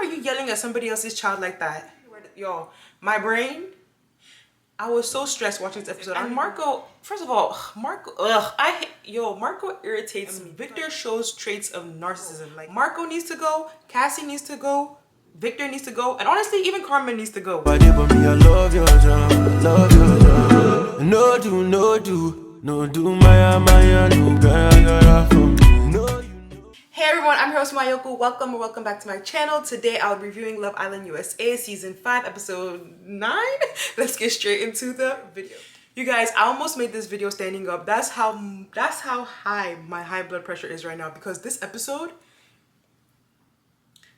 are you yelling at somebody else's child like that? Yo, my brain, I was so stressed watching this episode. And Marco, first of all, Marco, Marco irritates me. Victor shows traits of narcissism. Like, Marco needs to go, Kassy needs to go, Victor needs to go, and honestly, even Carmen needs to go. I love your job, love your job. No do, Maya, no gaya from no. Hey everyone, I'm your host Mayoko. Welcome back to my channel. Today I'll be reviewing Love Island USA season 5 episode 9. Let's get straight into the video. You guys, I almost made this video standing up. That's how high my high blood pressure is right now, because this episode,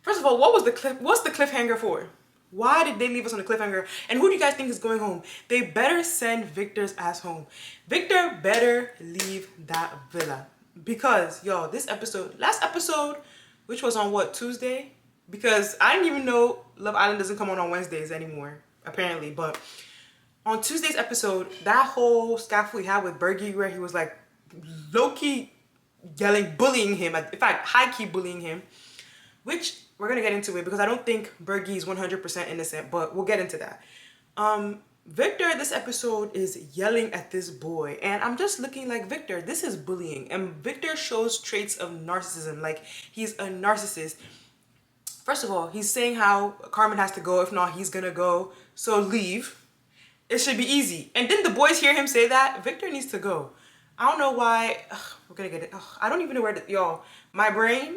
first of all, what's the cliffhanger for? Why did they leave us on a cliffhanger? And who do you guys think is going home? They better send Victor's ass home. Victor better leave that villa. Because, y'all, last episode, which was on what, Tuesday? Because I didn't even know Love Island doesn't come on Wednesdays anymore, apparently. But on Tuesday's episode, that whole scuffle he had with Bergie, where he was like low-key yelling, bullying him, in fact, high-key bullying him, which we're going to get into it because I don't think Bergie is 100% innocent, but we'll get into that. Victor, this episode, is yelling at this boy, and I'm just looking like, Victor, this is bullying. And Victor shows traits of narcissism, like he's a narcissist. First of all, he's saying how Carmen has to go, if not, he's gonna go, so leave. It should be easy. And then the boys hear him say that, Victor needs to go. I don't know why, we're gonna get it. I don't even know where to, y'all, my brain,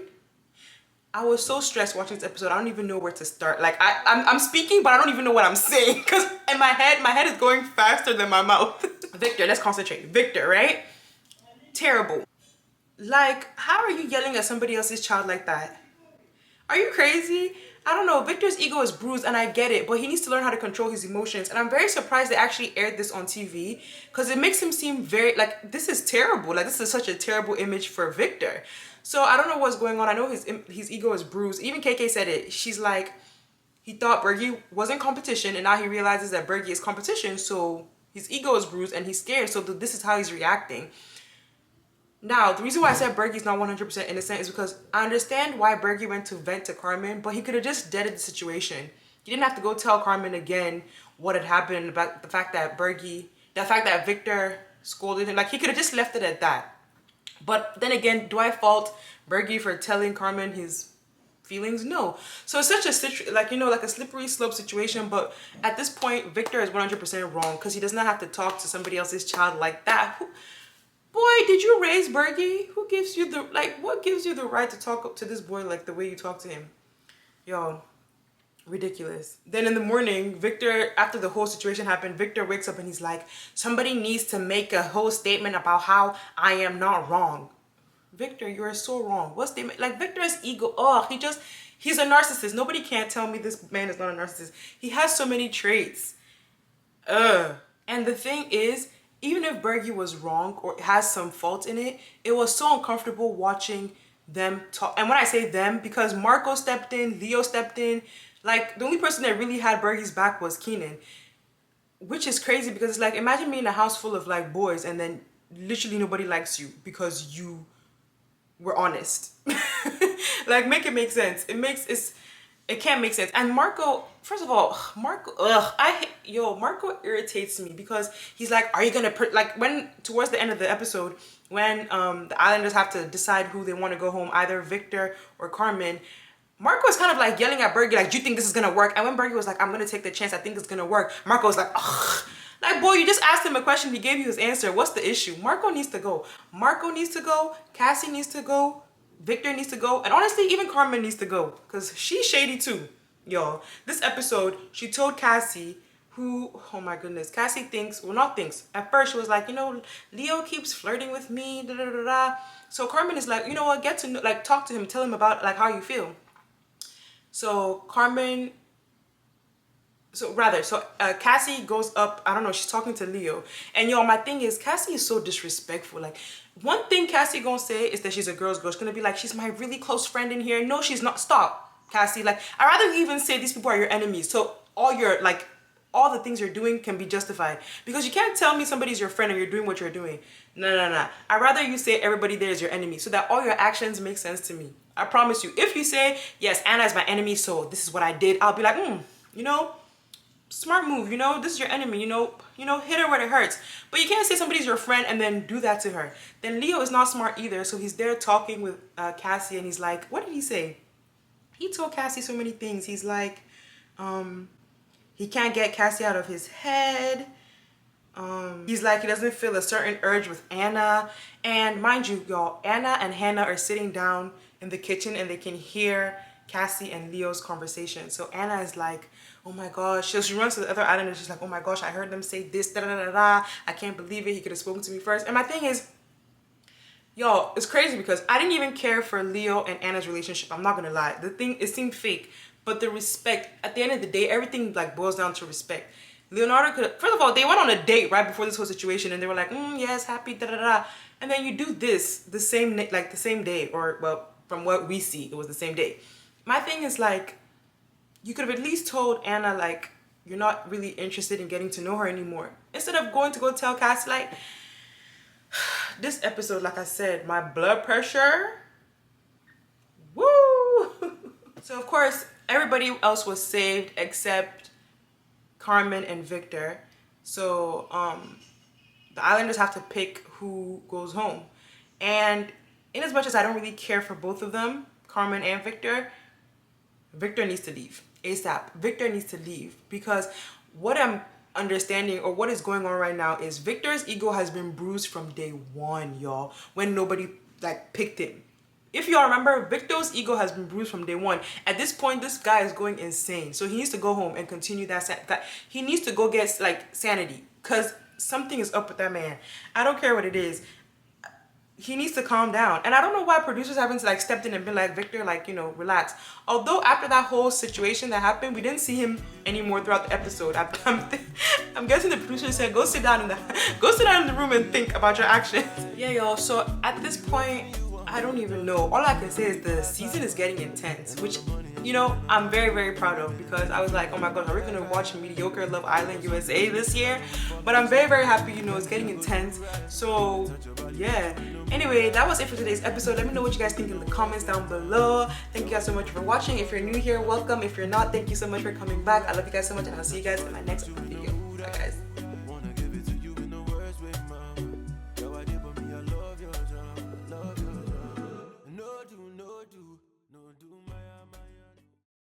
I was so stressed watching this episode. I don't even know where to start. Like, I'm speaking, but I don't even know what I'm saying. Because in my head is going faster than my mouth. Victor, let's concentrate. Victor, right? Terrible. Like, how are you yelling at somebody else's child like that? Are you crazy? I don't know. Victor's ego is bruised, and I get it. But he needs to learn how to control his emotions. And I'm very surprised they actually aired this on TV. Because it makes him seem very, like, this is terrible. Like, this is such a terrible image for Victor. So I don't know what's going on. I know his ego is bruised. Even KK said it. She's like, he thought Bergie wasn't competition, and now he realizes that Bergie is competition. So his ego is bruised and he's scared. So this is how he's reacting. Now, the reason why I said Bergie's not 100% innocent is because I understand why Bergie went to vent to Carmen, but he could have just deaded the situation. He didn't have to go tell Carmen again what had happened about the fact that Victor scolded him. Like, he could have just left it at that. But then again, do I fault Bergie for telling Carmen his feelings? No. So it's such a, like a slippery slope situation. But at this point, Victor is 100% wrong, because he does not have to talk to somebody else's child like that. Boy, did you raise Bergie? Who gives you the, like, what gives you the right to talk up to this boy like the way you talk to him? Yo, ridiculous. Then in the morning, Victor, after the whole situation happened, Victor wakes up and he's like, somebody needs to make a whole statement about how I am not wrong. Victor, you are so wrong. What statement? Like, Victor's ego, he's a narcissist. Nobody can't tell me this man is not a narcissist. He has so many traits. And the thing is, even if Bergie was wrong or has some fault in it, it was so uncomfortable watching them talk. And when I say them, because Marco stepped in, Leo stepped in, like, the only person that really had Bergie's back was Keenan. Which is crazy, because it's like, imagine being in a house full of, like, boys, and then literally nobody likes you because you were honest. Like, make it make sense. It can't make sense. And Marco, first of all, Marco irritates me, because he's like, are you gonna, when, towards the end of the episode, when the Islanders have to decide who they want to go home, either Victor or Carmen, Marco is kind of like yelling at Bergie, like, do you think this is gonna work? And when Bergie was like, I'm gonna take the chance, I think it's gonna work, Marco was like, ugh. Like, boy, you just asked him a question, he gave you his answer. What's the issue? Marco needs to go. Marco needs to go. Kassy needs to go. Victor needs to go. And honestly, even Carmen needs to go, because she's shady too, y'all. This episode, she told Kassy, who, oh my goodness, Kassy thinks, well, not thinks. At first, she was like, Leo keeps flirting with me, da da da da. So Carmen is like, you know what, get to know, like, talk to him, tell him about, like, how you feel. So Kassy goes up, I don't know, she's talking to Leo. And y'all, my thing is, Kassy is so disrespectful. Like, one thing Kassy gonna say is that she's a girl's girl. She's gonna be like, she's my really close friend in here. No, she's not. Stop, Kassy. Like, I'd rather you even say these people are your enemies. So all all the things you're doing can be justified. Because you can't tell me somebody's your friend and you're doing what you're doing. No. I'd rather you say everybody there is your enemy so that all your actions make sense to me. I promise you. If you say, yes, Anna is my enemy, so this is what I did, I'll be like, you know, smart move, you know, this is your enemy, you know, hit her where it hurts. But you can't say somebody's your friend and then do that to her. Then Leo is not smart either, so he's there talking with Kassy, and he's like, what did he say? He told Kassy so many things. He's like, he can't get Kassy out of his head. He's like, he doesn't feel a certain urge with Anna. And mind you, y'all, Anna and Hannah are sitting down in the kitchen and they can hear Cassie and Leo's conversation. So Anna is like, oh my gosh. So she runs to the other island and she's like, oh my gosh, I heard them say this, da da da da. I can't believe it. He could have spoken to me first. And my thing is, y'all, it's crazy because I didn't even care for Leo and Anna's relationship. I'm not gonna lie. It seemed fake. But the respect, at the end of the day, everything like boils down to respect. Leonardo could, first of all, they went on a date right before this whole situation and they were like, yes, happy, da da da. And then you do this the same day, or well, from what we see, it was the same day. My thing is like, you could have at least told Anna like, you're not really interested in getting to know her anymore. Instead of going to go tell Kassy like, this episode, like I said, my blood pressure, woo! So of course, everybody else was saved except Carmen and Victor. So the islanders have to pick who goes home. And in as much as I don't really care for both of them, Carmen and Victor, Victor needs to leave ASAP. Victor needs to leave, because what I'm understanding, or what is going on right now, is Victor's ego has been bruised from day one, y'all, when nobody like picked him. If y'all remember, Victor's ego has been bruised from day one. At this point, this guy is going insane. So he needs to go home and continue that he needs to go get like sanity, because something is up with that man. I don't care what it is. He needs to calm down. And I don't know why producers haven't like stepped in and been like, Victor, like, you know, relax. Although after that whole situation that happened, we didn't see him anymore throughout the episode. I'm guessing the producer said, go sit down in the room and think about your actions. Yeah, y'all. So at this point, I don't even know. All I can say is the season is getting intense, which, you know, I'm very, very proud of, because I was like, oh my god, are we gonna watch mediocre Love Island USA this year? But I'm very, very happy, you know, it's getting intense. So yeah. Anyway, that was it for today's episode. Let me know what you guys think in the comments down below. Thank you guys so much for watching. If you're new here, welcome. If you're not, thank you so much for coming back. I love you guys so much, and I'll see you guys in my next video. Bye guys.